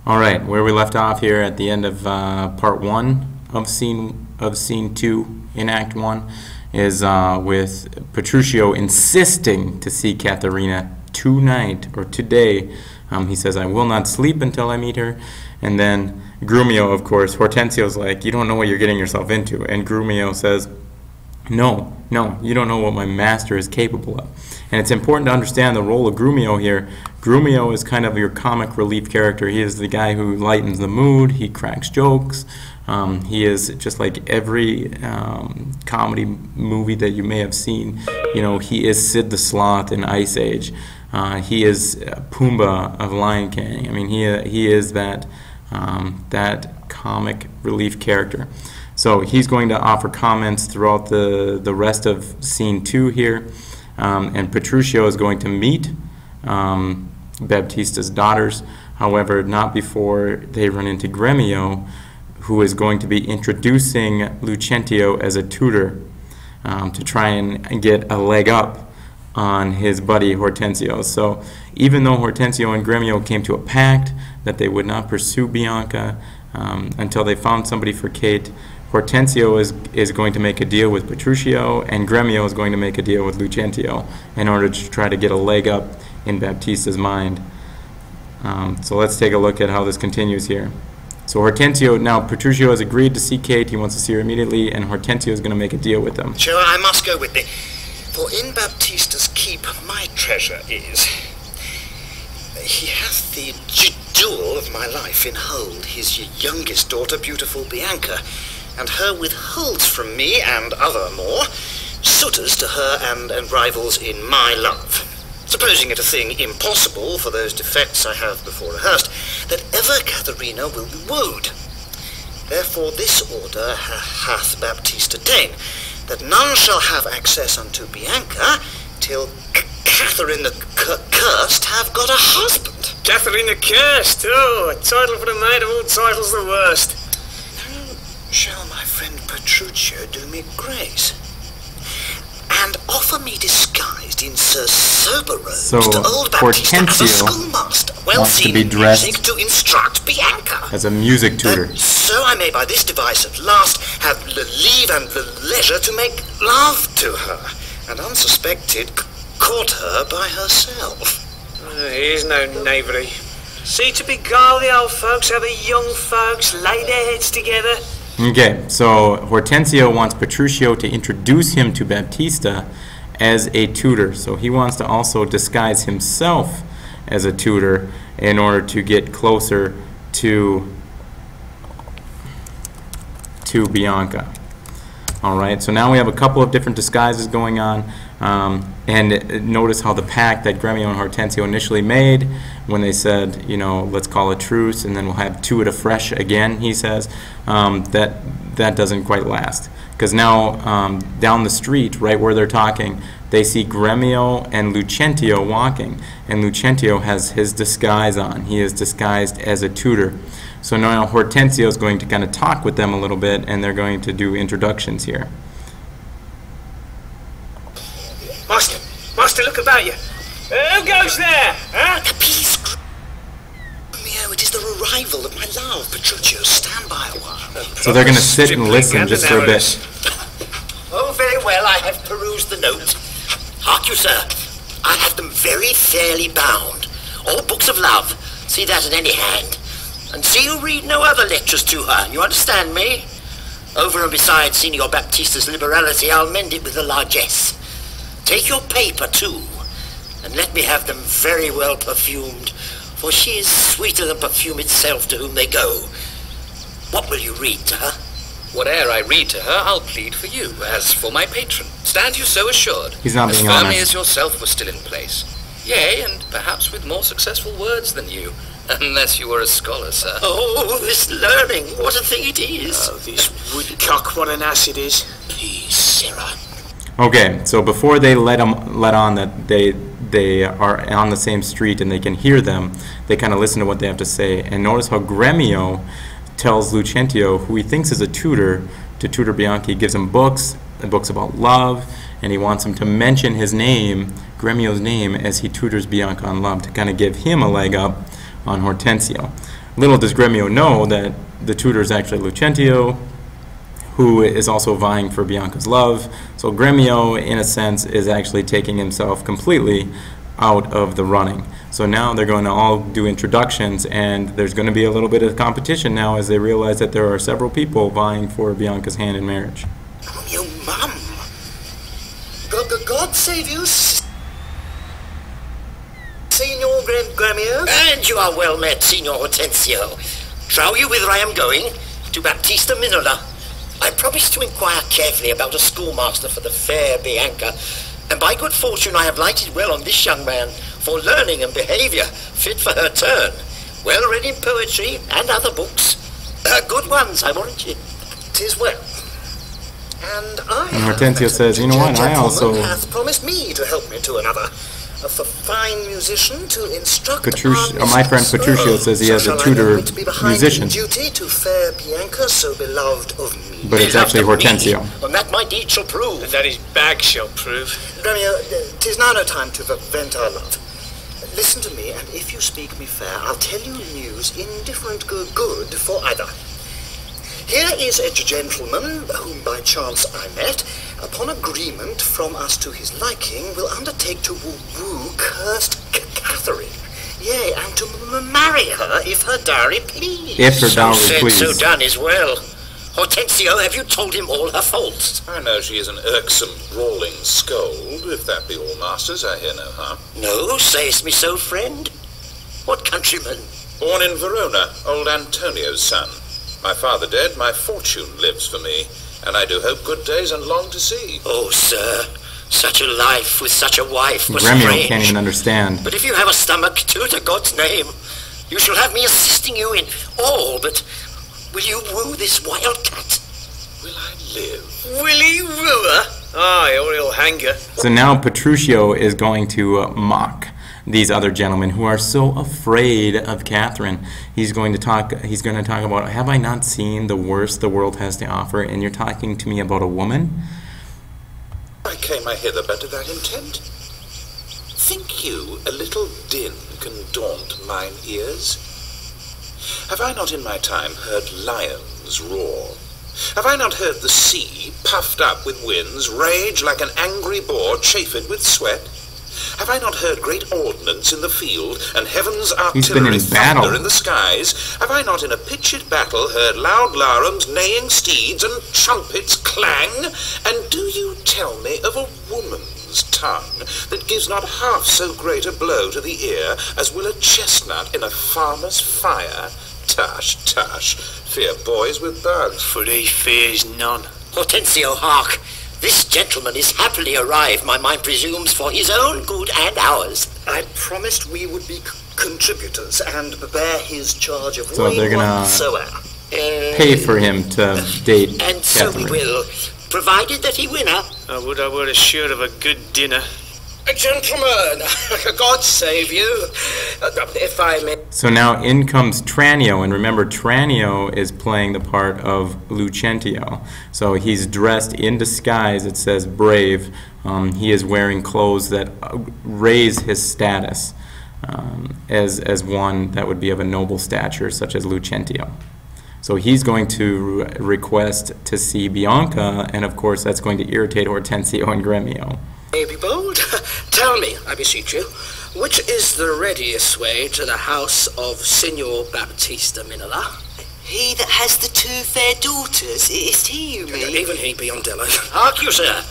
All right, where we left off here at the end of part 1 of scene 2 in Act 1 is with Petruchio insisting to see Katharina tonight or today. He says, "I will not sleep until I meet her." And then Grumio, of course, Hortensio's like, "You don't know what you're getting yourself into." And Grumio says, No, you don't know what my master is capable of. And it's important to understand the role of Grumio here. Grumio is kind of your comic relief character. He is the guy who lightens the mood. He cracks jokes. He is just like every comedy movie that you may have seen. You know, he is Sid the Sloth in Ice Age. He is Pumbaa of Lion King. I mean, he is that comic relief character. So he's going to offer comments throughout the rest of scene 2 here, and Petruchio is going to meet Baptista's daughters, however, not before they run into Gremio, who is going to be introducing Lucentio as a tutor to try and get a leg up on his buddy Hortensio. So even though Hortensio and Gremio came to a pact that they would not pursue Bianca until they found somebody for Kate, Hortensio is going to make a deal with Petruchio, and Gremio is going to make a deal with Lucentio in order to try to get a leg up in Baptista's mind. So let's take a look at how this continues here. So Hortensio, now Petruchio has agreed to see Kate. He wants to see her immediately, and Hortensio is going to make a deal with them. Sure, I must go with thee, for in Baptista's keep my treasure is. He hath the jewel of my life in hold, his youngest daughter, beautiful Bianca, and her withholds from me and other more suitors to her and rivals in my love. Supposing it a thing impossible for those defects I have before rehearsed, that ever Katharina will be wooed. Therefore this order hath Baptista ta'en, that none shall have access unto Bianca till Catherine the Cursed have got a husband. Catherine the Cursed, oh, a title for the maid of all titles the worst. Shall my friend Petruchio do me grace and offer me disguised in Sir Sober robes to old Baptista as a schoolmaster, well seen in music to instruct Bianca as a music tutor, so I may by this device at last have the leave and the leisure to make love to her, and unsuspected court her by herself. Here's no knavery. See to beguile the old folks, how the young folks lay their heads together. Okay, so Hortensio wants Petruchio to introduce him to Baptista as a tutor. So he wants to also disguise himself as a tutor in order to get closer to Bianca. All right, so now we have a couple of different disguises going on. And notice how the pact that Gremio and Hortensio initially made when they said, you know, let's call a truce and then we'll have two it afresh again, he says, that doesn't quite last. Because now down the street, right where they're talking, they see Gremio and Lucentio walking, and Lucentio has his disguise on. He is disguised as a tutor. So now Hortensio is going to kind of talk with them a little bit, and they're going to do introductions here. Master, look about you. Who goes there? Huh? Peace, Grumio, it is the arrival of my love, Petruchio. Stand by a while. So they're going to sit and listen just for a bit. Oh, very well, I have perused the notes. Hark you, sir. I have them very fairly bound. All books of love. See that in any hand. And see you read no other lectures to her. You understand me? Over and besides Signor Baptista's liberality, I'll mend it with a largesse. Take your paper, too, and let me have them very well perfumed, for she is sweeter than perfume itself to whom they go. What will you read to her? Whate'er I read to her, I'll plead for you, as for my patron. Stand you so assured, He's not as being firmly honest. as yourself were still in place. Yea, and perhaps with more successful words than you, unless you were a scholar, sir. Oh, this learning, what a thing it is. Oh, this woodcock, what an ass it is. Please, Sarah. Okay, so before they let on that they are on the same street and they can hear them, they kind of listen to what they have to say. And notice how Gremio tells Lucentio, who he thinks is a tutor, to tutor Bianca. He gives him books about love, and he wants him to mention his name, Gremio's name, as he tutors Bianca on love, to kind of give him a leg up on Hortensio. Little does Gremio know that the tutor is actually Lucentio, who is also vying for Bianca's love. So Gremio, in a sense, is actually taking himself completely out of the running. So now they're going to all do introductions, and there's going to be a little bit of competition now as they realize that there are several people vying for Bianca's hand in marriage. Oh, you mum! God save you, Signor Gremio. And you are well met, Signor Hortensio. Trow you whither I am going? To Baptista Minola. I promised to inquire carefully about a schoolmaster for the fair Bianca, and by good fortune I have lighted well on this young man, for learning and behaviour, fit for her turn. Well read in poetry and other books. Good ones, I warrant you. 'Tis well. And And Hortensio says, you know what, I also... hath promised me to help me to another. A fine musician to instruct my friend Petruchio says he has a tutor musician. Duty to fair Bianca, so beloved of me. But it's actually Hortensio. And that my deed shall prove. And that his bag shall prove. Gremio, 'tis now no time to vent our love. Listen to me, and if you speak me fair, I'll tell you news indifferent good for either. Here is a gentleman whom by chance I met, upon agreement from us to his liking, will undertake to woo cursed Catherine. Yea, and to marry her if her dowry please. If her dowry So said, please. so done is well. Hortensio, have you told him all her faults? I know she is an irksome, brawling scold. If that be all, masters, I hear no harm. No, sayest me so, friend? What countryman? Born in Verona, old Antonio's son. My father dead, my fortune lives for me, and I do hope good days and long to see. Oh, sir, such a life with such a wife was Gremio strange. can't even understand. But if you have a stomach, to God's name, you shall have me assisting you in all, but will you woo this wildcat? Will I live? Will he woo her? Aye, or he'll hang her. So now Petruchio is going to mock these other gentlemen who are so afraid of Catherine. He's going to talk about, have I not seen the worst the world has to offer, and you're talking to me about a woman? I came hither but to that intent. Think you a little din can daunt mine ears? Have I not in my time heard lions roar? Have I not heard the sea, puffed up with winds, rage like an angry boar chafed with sweat? Have I not heard great ordnance in the field, and heaven's artillery thunder in the skies? Have I not in a pitched battle heard loud larums, neighing steeds, and trumpets clang? And do you tell me of a woman's tongue that gives not half so great a blow to the ear as will a chestnut in a farmer's fire? Tush, tush, fear boys with bugs. For he fears none. Hortensio, hark! This gentleman is happily arrived, my mind presumes, for his own good and ours. I promised we would be contributors and bear his charge of So they're gonna pay for him to date And so we Catherine. will, provided that he win her. I would assured of a good dinner. Gentlemen, God save you, if I may. So now in comes Tranio, and remember Tranio is playing the part of Lucentio. So he's dressed in disguise, it says brave. He is wearing clothes that raise his status as one that would be of a noble stature, such as Lucentio. So he's going to request to see Bianca, and of course that's going to irritate Hortensio and Gremio. May be bold. Tell me, I beseech you, which is the readiest way to the house of Signor Baptista Minola? He that has the two fair daughters, is he, you mean? Even he, Biondello. Hark you, sir.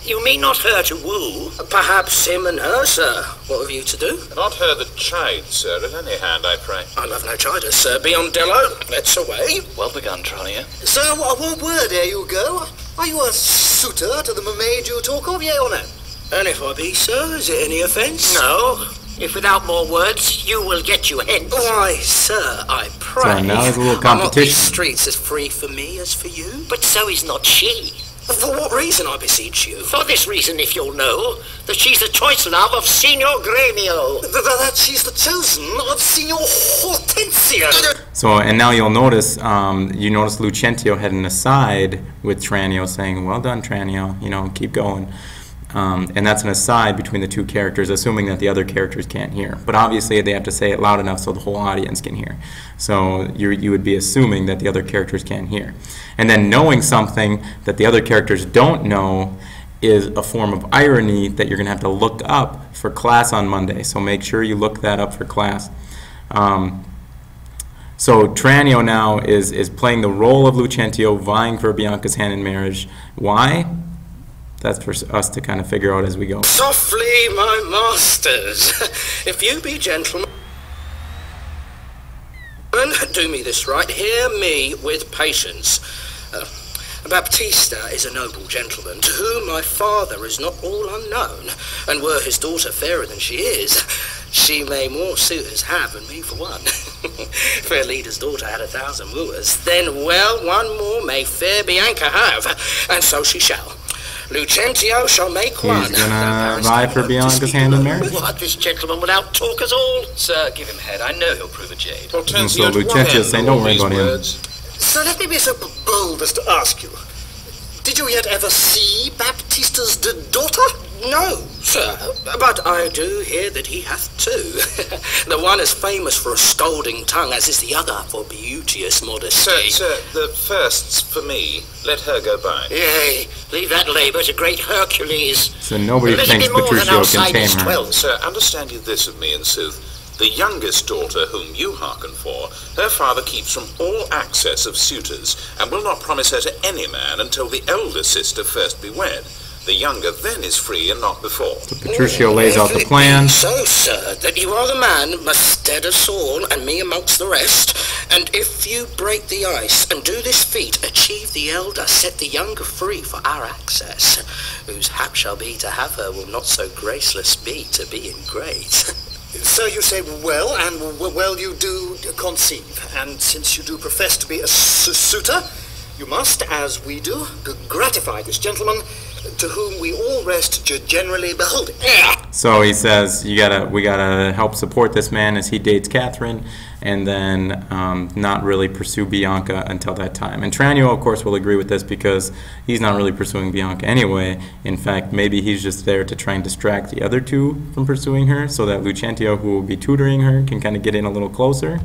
You mean not her to woo? Perhaps him and her, sir. What have you to do? Not her that chide, sir, at any hand, I pray. I love no chiders, sir. Biondello, let's away. Well begun, Tranio. So, what word ere you go? Are you a suitor to the maid you talk of, yea or no? And if I be, sir, is it any offence? No. If without more words, you will get you hence. Why, sir, I pray. So now there's a little Are not these competition. streets as free for me as for you? But so is not she. For what reason, I beseech you? For this reason, if you'll know, that she's the choice love of Signor Gremio. That she's the chosen of Signor Hortensio. So, and now you'll notice, Lucentio had an aside with Tranio saying, well done, Tranio, keep going. And that's an aside between the two characters, assuming that the other characters can't hear. But obviously they have to say it loud enough so the whole audience can hear. So you would be assuming that the other characters can't hear. And then knowing something that the other characters don't know is a form of irony that you're going to have to look up for class on Monday. So make sure you look that up for class. So Tranio now is playing the role of Lucentio, vying for Bianca's hand in marriage. Why? That's for us to kind of figure out as we go. Softly, my masters. If you be gentlemen, do me this right. Hear me with patience. Baptista is a noble gentleman, to whom my father is not all unknown, and were his daughter fairer than she is, she may more suitors have than me for one. Fair leader's daughter had 1,000 wooers, then well one more may fair Bianca have, and so she shall. Lucentio shall make one. He's gonna vie for Bianca's hand in marriage? What, this gentleman without talk at all? Sir, give him head. I know he'll prove a jade. And so Lucentio's saying, don't worry about him. So let me be so bold as to ask you, did you yet ever see Baptista's daughter? No, sir, but I do hear that he hath two. The one is famous for a scolding tongue, as is the other for beauteous modesty. Sir, the first's for me. Let her go by. Yea, leave that labour to great Hercules. So nobody thinks Petruchio can tame her. Sir, understand you this of me in sooth. The youngest daughter whom you hearken for, her father keeps from all access of suitors, and will not promise her to any man until the elder sister first be wed. The younger then is free, and not before. So Petruchio lays out the plan. So, sir, that you are the man must stead us all, and me amongst the rest. And if you break the ice, and do this feat, achieve the elder, set the younger free for our access, whose hap shall be to have her will not so graceless be to be in great. So you say well, and well you do conceive, and since you do profess to be a suitor, you must, as we do, gratify this gentleman, to whom we all rest generally beholding. So he says, we gotta help support this man as he dates Catherine, and then not really pursue Bianca until that time. And Tranio, of course, will agree with this because he's not really pursuing Bianca anyway. In fact, maybe he's just there to try and distract the other two from pursuing her, so that Lucentio, who will be tutoring her, can kind of get in a little closer.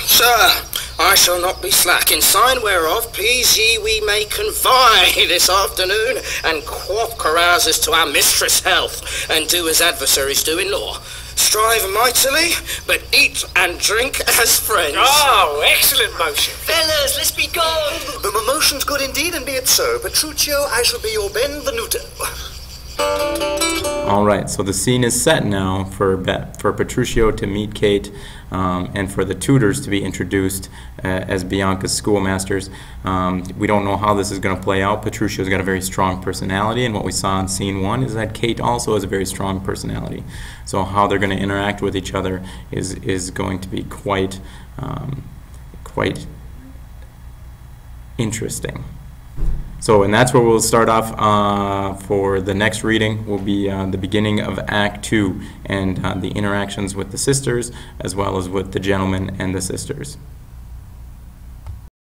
Sir, I shall not be slack, in sign whereof, please ye we may convey this afternoon, and quaff carouses to our mistress' health, and do as adversaries do in law. Strive mightily, but eat and drink as friends. Oh, excellent motion. Fellas, let's be gone. The motion's good indeed, and be it so. Petruchio, I shall be your benvenuto. All right, so the scene is set now for Petruchio to meet Kate, and for the tutors to be introduced as Bianca's schoolmasters. We don't know how this is going to play out. Petruchio's got a very strong personality, and what we saw in scene 1 is that Kate also has a very strong personality. So how they're going to interact with each other is going to be quite interesting. So, and that's where we'll start off for the next reading. Will be the beginning of Act 2 and the interactions with the sisters as well as with the gentleman and the sisters.